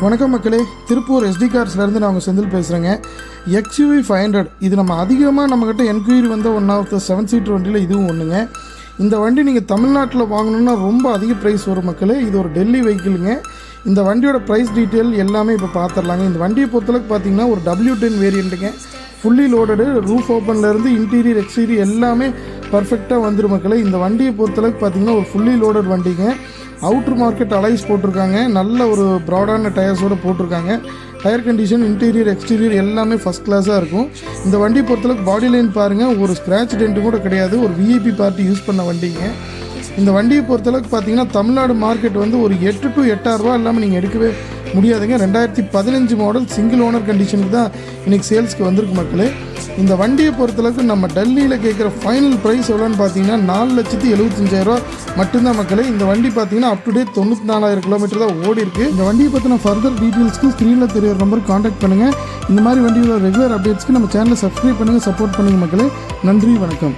வணக்கம் மக்களே, திருப்பூர் எஸ்டி கார்ஸ்லேருந்து நான் உங்கள் செந்தில் பேசுகிறேங்க. XUV 500 இது நம்ம அதிகமாக நம்மக்கிட்ட என்கொயரி வந்த ஒன் ஆஃப் த 7 சீட்டர் வண்டியில் இதுவும் ஒன்றுங்க. இந்த வண்டி நீங்கள் தமிழ்நாட்டில் வாங்கணுன்னா ரொம்ப அதிக ப்ரைஸ் வரும் மக்களே. இது ஒரு டெல்லி வெஹிக்கிளுங்க. இந்த வண்டியோட ப்ரைஸ் டீட்டெயில் எல்லாமே இப்போ பார்த்துடலாங்க. இந்த வண்டியை பொறுத்தளவுக்கு பார்த்தீங்கன்னா ஒரு W10 வேரியண்ட்டுங்க. ஃபுல்லி லோடடு, ரூஃப் ஓப்பன்லேருந்து இன்டீரியர் எக்ஸ்டீரியர் எல்லாமே பர்ஃபெக்டாக வந்துடும் மக்களே. இந்த வண்டியை பொறுத்தளவுக்கு பார்த்தீங்கன்னா ஒரு ஃபுல்லி லோடட் வண்டிங்க. அவுட்ரு மார்க்கெட் அலைஸ் போட்டிருக்காங்க. நல்ல ஒரு ப்ராடான டயர்ஸோடு போட்டிருக்காங்க. டயர் கண்டிஷன், இன்டீரியர் எக்ஸ்டீரியர் எல்லாமே ஃபஸ்ட் கிளாஸாக இருக்கும். இந்த வண்டி பொறுத்தளவுக்கு பாடி லைன் பாருங்கள், ஒரு ஸ்க்ராட்ச் டென்ட்டு கூட கிடையாது. ஒரு விஐபி பார்ட்டி யூஸ் பண்ண வண்டிங்க. இந்த வண்டியை பொறுத்தளவுக்கு பார்த்தீங்கன்னா தமிழ்நாடு மார்க்கெட் வந்து ஒரு 8 to 8,000 ரூபா இல்லாமல் நீங்கள் எடுக்கவே முடியாதுங்க. 2015 மாடல் சிங்கிள் ஓனர் கண்டிஷனுக்கு தான் இன்றைக்கி சேல்ஸ்க்கு வந்திருக்கு மக்களே. இந்த வண்டியை பொறுத்தளவுக்கு நம்ம டெல்லியில் கேட்குற ஃபைனல் ப்ரைஸ் எவ்வளோன்னு பார்த்தீங்கன்னா 4,75,000 மட்டும்தான் மக்களே. இந்த வண்டி பார்த்தீங்கன்னா அப் டு டேட் 94,000 கிலோமீட்டர் தான் ஓடி இருக்குது. இந்த வண்டியை பற்றின ஃபர்தர் டீட்டெயில்ஸ்க்கு ஸ்க்ரீனில் தெரியிற நம்பருக்கு காண்டாக்ட் பண்ணுங்கள். இந்த மாதிரி வண்டியோட ரெகுலர் அப்டேட்ஸ்க்கு நம்ம சேனலை சப்ஸ்கிரைப் பண்ணுங்கள், சப்போர்ட் பண்ணுங்கள் மக்களே. நன்றி, வணக்கம்.